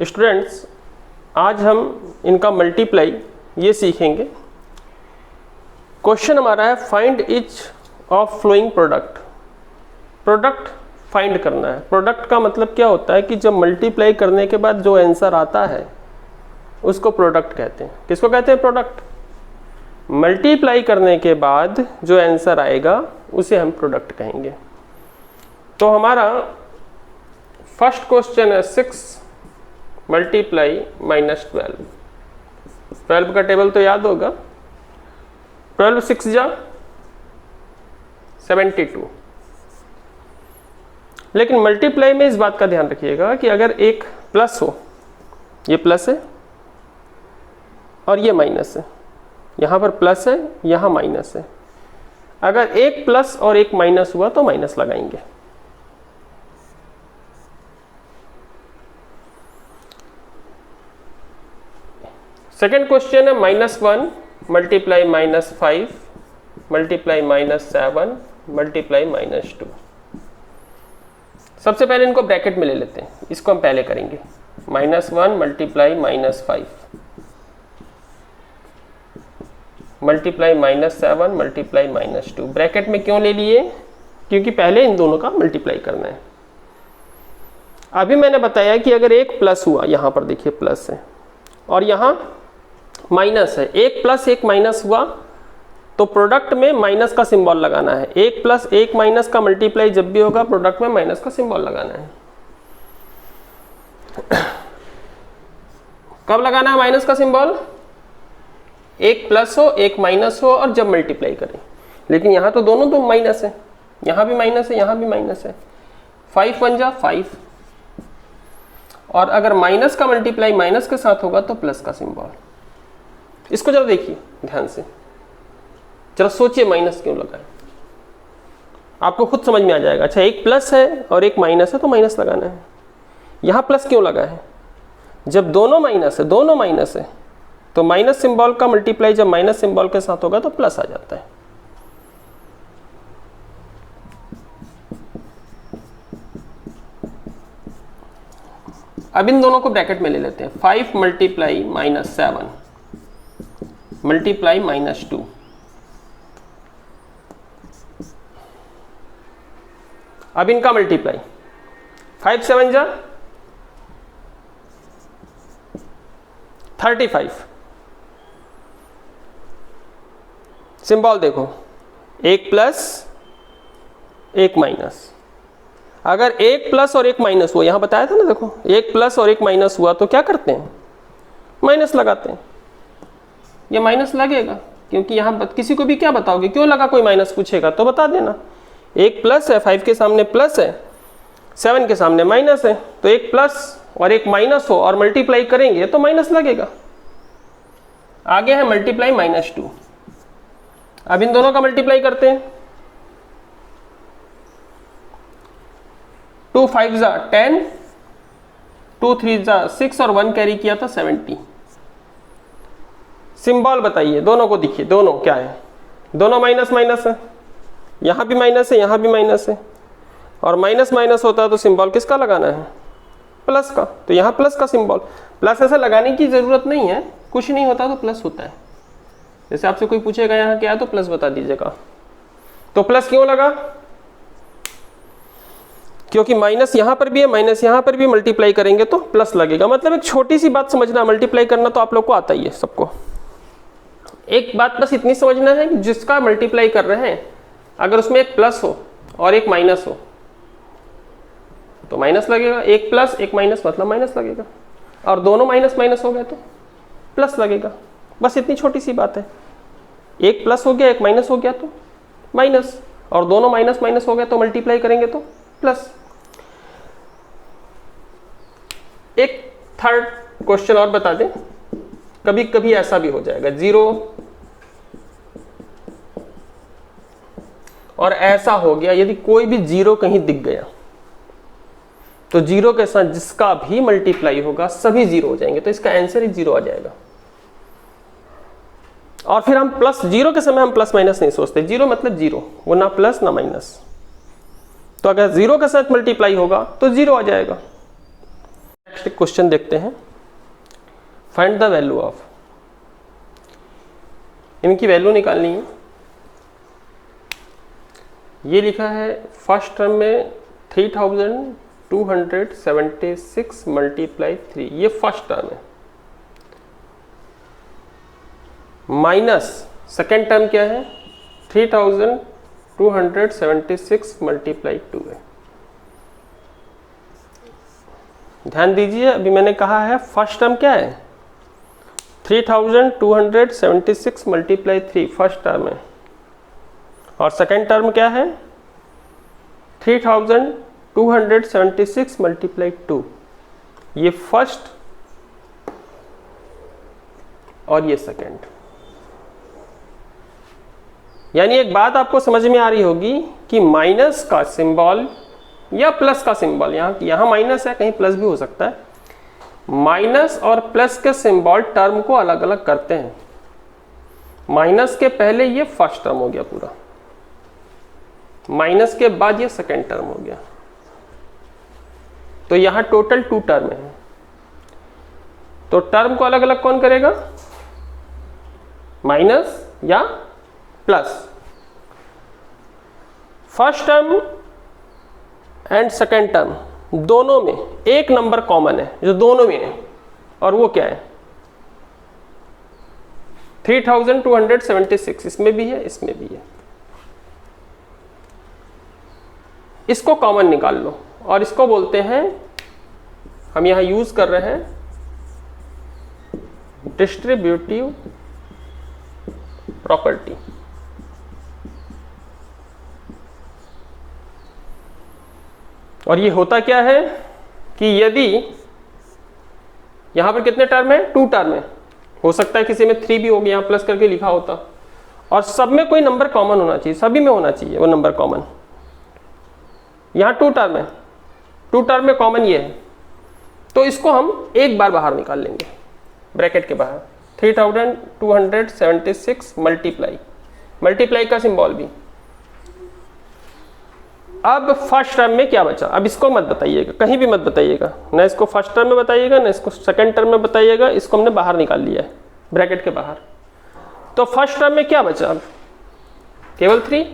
Students, आज हम इनका मल्टीप्लाई ये सीखेंगे। क्वेश्चन हमारा है find each of following product. Product find करना है। प्रोडक्ट का मतलब क्या होता है कि जब मल्टीप्लाई करने के बाद जो आंसर आता है उसको प्रोडक्ट कहते हैं। किसको कहते हैं? प्रोडक्ट। मल्टीप्लाई करने के बाद जो आंसर आएगा उसे हम प्रोडक्ट कहेंगे। तो हमारा फर्स्ट क्वेश्चन है 6 मल्टीप्लाई -12। 12 का टेबल तो याद होगा। 12 6 जा 72। लेकिन मल्टीप्लाई में इस बात का ध्यान रखिएगा कि अगर एक प्लस हो, ये प्लस है और ये माइनस है, यहाँ पर प्लस है यहाँ माइनस है, अगर एक प्लस और एक माइनस हुआ तो माइनस लगाएंगे। सेकेंड क्वेश्चन है -1 मल्टीप्लाई -5 मल्टीप्लाई -7 मल्टीप्लाई -2। सबसे पहले इनको ब्रैकेट में ले लेते हैं, इसको हम पहले करेंगे। -1 मल्टीप्लाई -5 मल्टीप्लाई -7 मल्टीप्लाई -2। ब्रैकेट में क्यों ले लिए? क्योंकि पहले इन दोनों का मल्टीप्लाई करना है। अभी मैंने बताया कि अगर एक प्लस हुआ, यहाँ पर देखिए प्लस है और यहाँ माइनस है, एक प्लस एक माइनस हुआ तो प्रोडक्ट में माइनस का सिंबल लगाना है। एक प्लस एक माइनस का मल्टीप्लाई जब भी होगा प्रोडक्ट में माइनस का सिंबल लगाना है। कब लगाना है माइनस का सिंबल? एक प्लस हो एक माइनस हो और जब मल्टीप्लाई करें। लेकिन यहाँ तो दोनों तो माइनस है, यहाँ भी माइनस है यहाँ भी माइनस है। 5 बन जा 5, और अगर माइनस का मल्टीप्लाई माइनस के साथ होगा तो प्लस का सिंबल। इसको जरा देखिए ध्यान से, जरा सोचिए माइनस क्यों लगा है, आपको खुद समझ में आ जाएगा। अच्छा, एक प्लस है और एक माइनस है तो माइनस लगाना है। यहाँ प्लस क्यों लगा है? जब दोनों माइनस है तो माइनस सिंबल का मल्टीप्लाई जब माइनस सिंबल के साथ होगा तो प्लस आ जाता है। अब इन दोनों को ब्रैकेट में ले लेते हैं। 5 मल्टीप्लाई -7 मल्टीप्लाई -2। अब इनका मल्टीप्लाई 5 7 जा 35। सिंबल देखो, एक प्लस एक माइनस। अगर एक प्लस और एक माइनस हुआ, यहां बताया था ना, देखो एक प्लस और एक माइनस हुआ तो क्या करते हैं? माइनस लगाते हैं। ये माइनस लगेगा क्योंकि यहां किसी को भी क्या बताओगे, क्यों लगा, कोई माइनस पूछेगा तो बता देना। एक प्लस है, 5 के सामने प्लस है, 7 के सामने माइनस है, तो एक प्लस और एक माइनस हो और मल्टीप्लाई करेंगे तो माइनस लगेगा। आगे है मल्टीप्लाई -2। अब इन दोनों का मल्टीप्लाई करते हैं। 2 5 जा 10, 2 3 जा 6 और 1 कैरी किया था 70। सिंबल बताइए, दोनों को दिखिए, दोनों क्या है? दोनों माइनस माइनस है, यहाँ भी माइनस है यहाँ भी माइनस है, और माइनस माइनस होता है तो सिंबल किसका लगाना है? प्लस का। तो यहाँ प्लस का सिंबल। प्लस ऐसा लगाने की जरूरत नहीं है, कुछ नहीं होता तो प्लस होता है। जैसे आपसे कोई पूछेगा यहाँ क्या है तो प्लस बता दीजिएगा। तो प्लस क्यों लगा? क्योंकि माइनस यहाँ पर भी है माइनस यहाँ पर भी, मल्टीप्लाई करेंगे तो प्लस लगेगा। मतलब एक छोटी सी बात समझना, मल्टीप्लाई करना तो आप लोग को आता ही है सबको। एक बात बस इतनी समझना है कि जिसका मल्टीप्लाई कर रहे हैं अगर उसमें एक प्लस हो और एक माइनस हो तो माइनस लगेगा। एक प्लस एक माइनस मतलब माइनस लगेगा, और दोनों माइनस माइनस हो गए तो प्लस लगेगा। बस इतनी छोटी सी बात है। एक प्लस हो गया एक माइनस हो गया तो माइनस, और दोनों माइनस माइनस हो गए तो मल्टीप्लाई करेंगे तो प्लस। एक थर्ड क्वेश्चन और बता दें, कभी कभी ऐसा भी हो जाएगा 0 और ऐसा हो गया, यदि कोई भी 0 कहीं दिख गया तो 0 के साथ जिसका भी मल्टीप्लाई होगा सभी 0 हो जाएंगे, तो इसका आंसर ही 0 आ जाएगा। और फिर हम प्लस 0 के समय हम प्लस माइनस नहीं सोचते, 0 मतलब 0, वो ना प्लस ना माइनस। तो अगर 0 के साथ मल्टीप्लाई होगा तो 0 आ जाएगा। नेक्स्ट क्वेश्चन देखते हैं। फाइंड द वैल्यू ऑफ, इनकी वैल्यू निकालनी है। ये लिखा है फर्स्ट टर्म में 3276 मल्टीप्लाई 3, ये फर्स्ट टर्म है, माइनस सेकेंड टर्म क्या है 3276 मल्टीप्लाई 2 है। ध्यान दीजिए, अभी मैंने कहा है फर्स्ट टर्म क्या है 3276 मल्टीप्लाई 3 फर्स्ट टर्म है, और सेकेंड टर्म क्या है 3276 मल्टीप्लाई 2, ये फर्स्ट और ये सेकेंड। यानी एक बात आपको समझ में आ रही होगी कि माइनस का सिंबल या प्लस का सिंबल, यहां माइनस है, कहीं प्लस भी हो सकता है, माइनस और प्लस के सिंबल टर्म को अलग अलग करते हैं। माइनस के पहले ये फर्स्ट टर्म हो गया पूरा, माइनस के बाद ये सेकेंड टर्म हो गया, तो यहां टोटल 2 टर्म है। तो टर्म को अलग अलग कौन करेगा, माइनस या plus. First term and second term दोनों में एक नंबर कॉमन है जो दोनों में है, और वो क्या है 3276, इसमें भी है इसमें भी है। इसको कॉमन निकाल लो, और इसको बोलते हैं, हम यहां यूज कर रहे हैं डिस्ट्रीब्यूटिव प्रॉपर्टी। और ये होता क्या है कि यदि यहां पर कितने टर्म है 2 टर्म है, हो सकता है किसी में 3 भी हो गया, यहां प्लस करके लिखा होता, और सब में कोई नंबर कॉमन होना चाहिए, सभी में होना चाहिए वो नंबर कॉमन। यहां 2 टर्म है, 2 टर्म में कॉमन ये है, तो इसको हम एक बार बाहर निकाल लेंगे ब्रैकेट के बाहर। 3276 मल्टीप्लाई का सिंबल भी। अब फर्स्ट टर्म में क्या बचा, अब इसको मत बताइएगा, कहीं भी मत बताइएगा, ना इसको फर्स्ट टर्म में बताइएगा ना इसको सेकंड टर्म में बताइएगा, इसको हमने बाहर निकाल लिया है ब्रैकेट के बाहर। तो फर्स्ट टर्म में क्या बचा, अब केवल 3,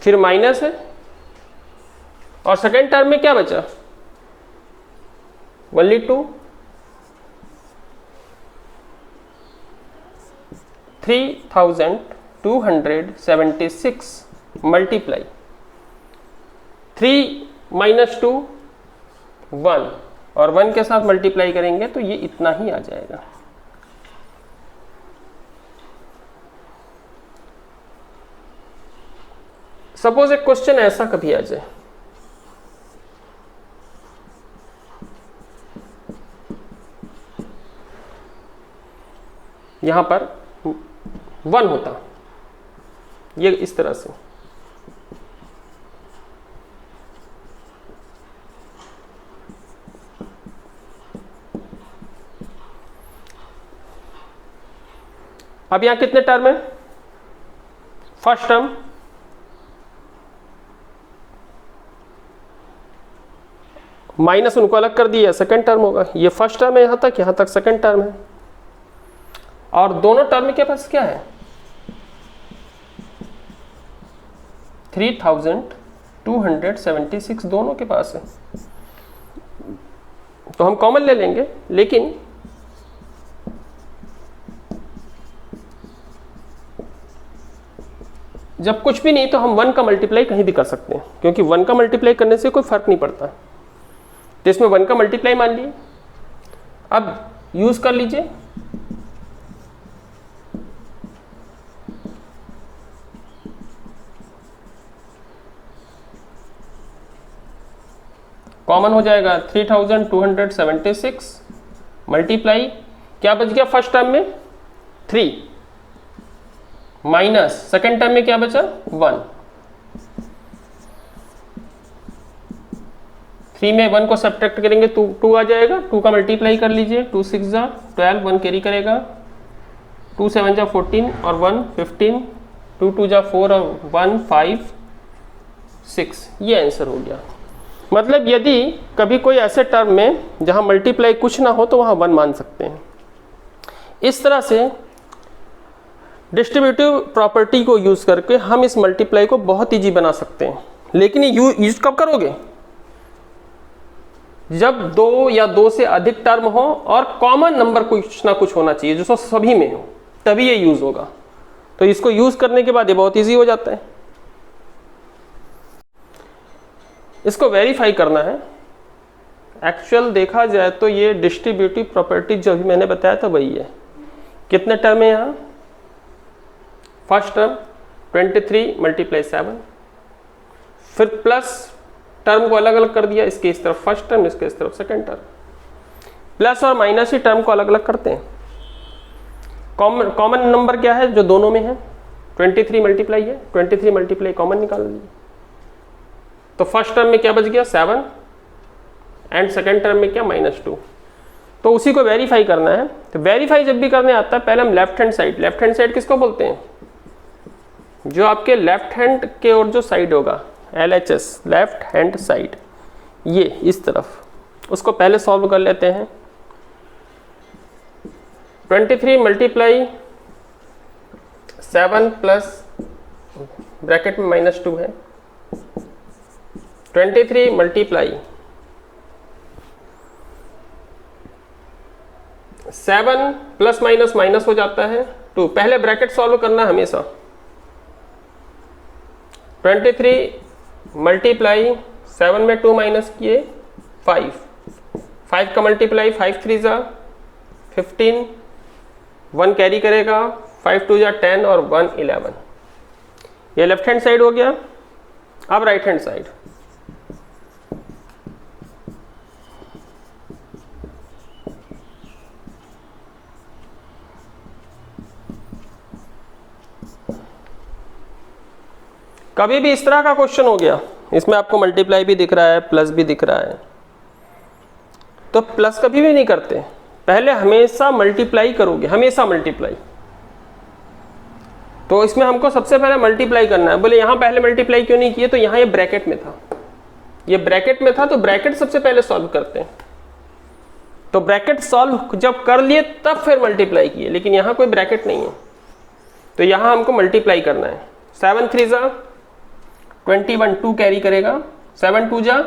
फिर माइनस है, और सेकंड टर्म में क्या बचा ओनली 2। 3276 मल्टीप्लाई 3 माइनस 2 1, और 1 के साथ मल्टीप्लाई करेंगे तो ये इतना ही आ जाएगा। सपोज एक क्वेश्चन ऐसा कभी आ जाए, यहां पर 1 होता, ये इस तरह से, अब यहां कितने टर्म है, फर्स्ट टर्म, माइनस उनको अलग कर दिया, सेकंड टर्म होगा, ये फर्स्ट टर्म है यहां तक सेकंड टर्म है, और दोनों टर्म के पास क्या है 3276 दोनों के पास है, तो हम कॉमन ले लेंगे। लेकिन जब कुछ भी नहीं तो हम 1 का मल्टीप्लाई कहीं भी कर सकते हैं, क्योंकि 1 का मल्टीप्लाई करने से कोई फर्क नहीं पड़ता, तो इसमें 1 का मल्टीप्लाई मान लिए। अब यूज कर लीजिए, कॉमन हो जाएगा 3276 मल्टीप्लाई, क्या बच गया फर्स्ट टर्म में 3, माइनस सेकेंड टर्म में क्या बचा 1। 3 में 1 को सब्ट्रैक्ट करेंगे तो 2 आ जाएगा, 2 का मल्टीप्लाई कर लीजिए, 2 6 जा 12, 1 कैरी करेगा, 2 7 जा 14 और 1 15, 2 2 जा 4 और 1 5 6, ये आंसर हो गया। मतलब यदि कभी कोई ऐसे टर्म में जहां मल्टीप्लाई कुछ ना हो तो वहां 1 मान सकते हैं। इस तरह से डिस्ट्रीब्यूटिव प्रॉपर्टी को यूज करके हम इस मल्टीप्लाई को बहुत इजी बना सकते हैं। लेकिन ये यूज कब करोगे? जब 2 या 2 से अधिक टर्म हो और कॉमन नंबर कुछ ना कुछ होना चाहिए जो सभी में हो, तभी ये यूज होगा। तो इसको यूज करने के बाद ये बहुत इजी हो जाता है। इसको वेरीफाई करना है। एक्चुअल देखा जाए तो ये डिस्ट्रीब्यूटिव प्रॉपर्टी जो भी मैंने बताया था वही है। कितने टर्म है यहाँ? फर्स्ट टर्म 23 मल्टीप्लाई 7, फिर प्लस टर्म को अलग अलग कर दिया, इसके इस तरफ फर्स्ट टर्म, इसके इस तरफ सेकंड टर्म। प्लस और माइनस ही टर्म को अलग अलग करते हैं। कॉमन नंबर क्या है जो दोनों में है? 23 मल्टीप्लाई है, 23 मल्टीप्लाई कॉमन निकाल लीजिए। तो फर्स्ट टर्म में क्या बच गया? 7 एंड सेकंड टर्म में क्या? -2। तो उसी को वेरीफाई करना है। तो वेरीफाई जब भी करने आता है पहले हम लेफ्ट हैंड साइड किसको बोलते हैं? जो आपके लेफ्ट हैंड के और जो साइड होगा LHS, लेफ्ट हैंड साइड, ये इस तरफ, उसको पहले सॉल्व कर लेते हैं। 23 मल्टीप्लाई 7 प्लस ब्रैकेट में -2 है, 23 मल्टीप्लाई 7 प्लस माइनस माइनस हो जाता है 2। पहले ब्रैकेट सॉल्व करना हमेशा। 23 मल्टीप्लाई 7 में 2 माइनस किए 5 का मल्टीप्लाई 5 3 जा 15, 1 कैरी करेगा, 5 2 जा 10 और 1 11। ये लेफ्ट हैंड साइड हो गया। अब राइट हैंड साइड, कभी भी इस तरह का क्वेश्चन हो गया, इसमें आपको मल्टीप्लाई भी दिख रहा है, प्लस भी दिख रहा है, तो प्लस कभी भी नहीं करते, पहले हमेशा मल्टीप्लाई करोगे, हमेशा मल्टीप्लाई। तो इसमें हमको सबसे पहले मल्टीप्लाई करना है। बोले यहां पहले मल्टीप्लाई क्यों नहीं किए? तो यहां ये ब्रैकेट में था, ये ब्रैकेट में था, तो ब्रैकेट सबसे पहले सॉल्व करते हैं। तो ब्रैकेट सॉल्व जब कर लिए तब फिर मल्टीप्लाई किए, लेकिन यहां कोई ब्रैकेट नहीं है, तो यहां हमको मल्टीप्लाई करना है। 7 3 जा 21, 2 कैरी करेगा, 7 2 जा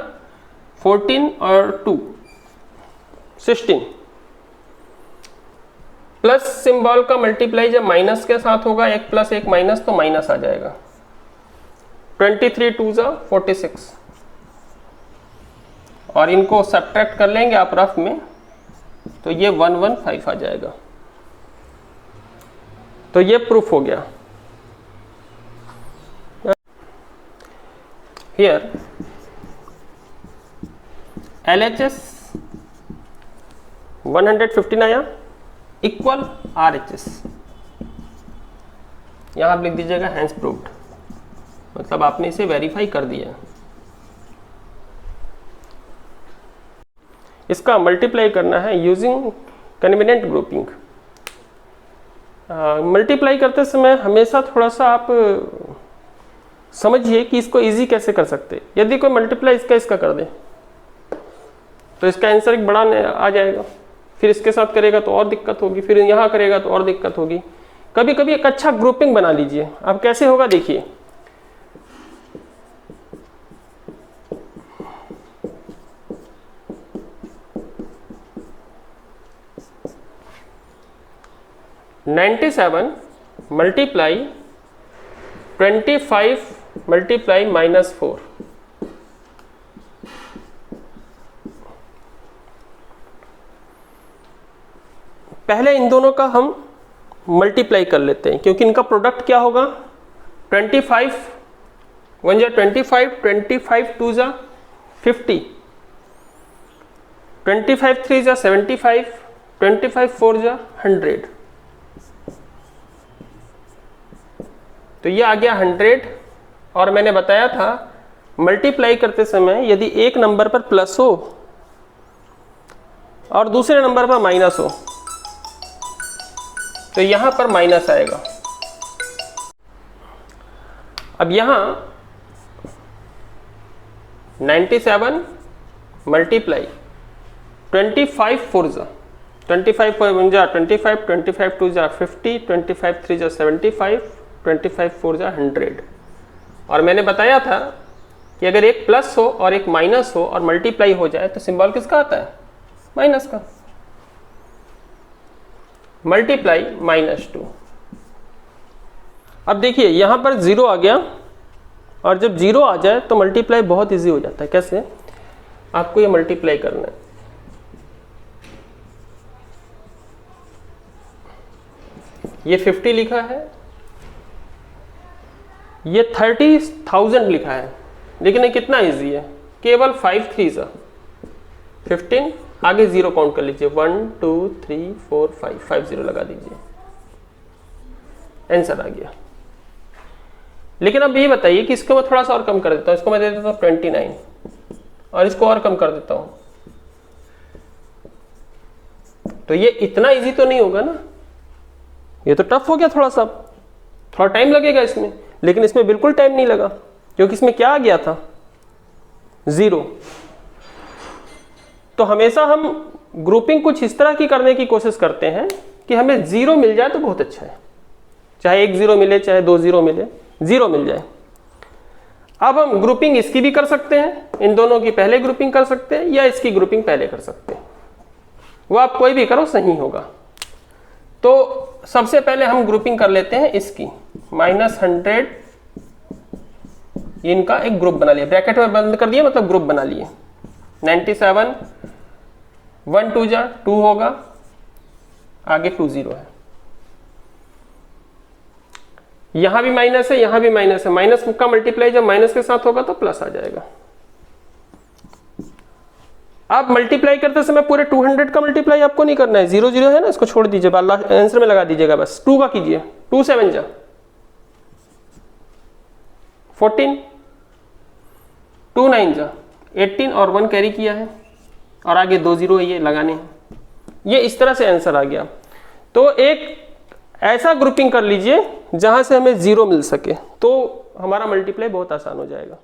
14 और 2 16। प्लस सिंबल का मल्टीप्लाई जब माइनस के साथ होगा, एक प्लस एक माइनस, तो माइनस आ जाएगा। 23 2 जा 46, और इनको सब्ट्रैक्ट कर लेंगे आप रफ में, तो ये 115 आ जाएगा। तो ये प्रूफ हो गया। Here LHS 115 आया इक्वल RHS, यहां आप लिख दीजिएगा हैंस प्रूव्ड, मतलब आपने इसे वेरीफाई कर दिया। इसका मल्टीप्लाई करना है यूजिंग कन्वीनिएंट ग्रुपिंग। मल्टीप्लाई करते समय हमेशा थोड़ा सा आप समझिए कि इसको इजी कैसे कर सकते। यदि कोई मल्टीप्लाई इसका कर दे तो इसका आंसर एक बड़ा आ जाएगा, फिर इसके साथ करेगा तो और दिक्कत होगी, फिर यहाँ करेगा तो और दिक्कत होगी। कभी कभी एक अच्छा ग्रुपिंग बना लीजिए। अब कैसे होगा देखिए, (97) मल्टीप्लाई 25 मल्टीप्लाई -4, पहले इन दोनों का हम मल्टीप्लाई कर लेते हैं, क्योंकि इनका प्रोडक्ट क्या होगा? 25 1 जा 25, 25 2 जा 50, 25 3 जा 75, 25 4 जा 100। तो ये आ गया 100। और मैंने बताया था मल्टीप्लाई करते समय यदि एक नंबर पर प्लस हो और दूसरे नंबर पर माइनस हो तो यहां पर माइनस आएगा। अब यहां 97 मल्टीप्लाई 25 4 जा 25 1 जा 25, 25 2 जा 50, 25 3 जा 75, 25 4 जा 100। और मैंने बताया था कि अगर एक प्लस हो और एक माइनस हो और मल्टीप्लाई हो जाए तो सिंबल किसका आता है? माइनस का। मल्टीप्लाई -2। अब देखिए यहां पर 0 आ गया, और जब 0 आ जाए तो मल्टीप्लाई बहुत इजी हो जाता है। कैसे? आपको ये मल्टीप्लाई करना है, ये 50 लिखा है, ये 30,000 लिखा है, लेकिन ये कितना इजी है, केवल 5 3 जा 15, आगे 0 काउंट कर लीजिए, 1 2 3 4 5, 5 0 लगा दीजिए, आंसर आ गया। लेकिन अब ये बताइए कि इसको मैं थोड़ा सा और कम कर देता हूं, इसको मैं दे देता हूं 29, और इसको और कम कर देता हूं, तो ये इतना इजी तो नहीं होगा ना, ये तो टफ हो गया, थोड़ा टाइम लगेगा इसमें। लेकिन इसमें बिल्कुल टाइम नहीं लगा, क्योंकि इसमें क्या आ गया था? 0। तो हमेशा हम ग्रुपिंग कुछ इस तरह की करने की कोशिश करते हैं कि हमें 0 मिल जाए तो बहुत अच्छा है, चाहे 1 0 मिले, चाहे 2 0 मिले, 0 मिल जाए। अब हम ग्रुपिंग इसकी भी कर सकते हैं, इन दोनों की पहले ग्रुपिंग कर सकते हैं, या इसकी ग्रुपिंग पहले कर सकते हैं, वो आप कोई भी करो सही होगा। तो सबसे पहले हम ग्रुपिंग कर लेते हैं इसकी, -100, इनका एक ग्रुप बना लिया, ब्रैकेट में बंद कर दिया, मतलब ग्रुप बना लिए। 97 1 2 जा 2 होगा, आगे 2 0 है, यहां भी माइनस है, यहां भी माइनस है, माइनस का मल्टीप्लाई जब माइनस के साथ होगा तो प्लस आ जाएगा। आप मल्टीप्लाई करते समय पूरे 200 का मल्टीप्लाई आपको नहीं करना है, 0 0 है ना, इसको छोड़ दीजिए, आंसर में लगा दीजिएगा, बस 2 का कीजिए, 2 7 जा 14, 2 9 जा 18, और 1 कैरी किया है, और आगे 2 0 है, ये लगाने हैं, ये इस तरह से आंसर आ गया। तो एक ऐसा ग्रुपिंग कर लीजिए जहां से हमें 0 मिल सके, तो हमारा मल्टीप्लाई बहुत आसान हो जाएगा।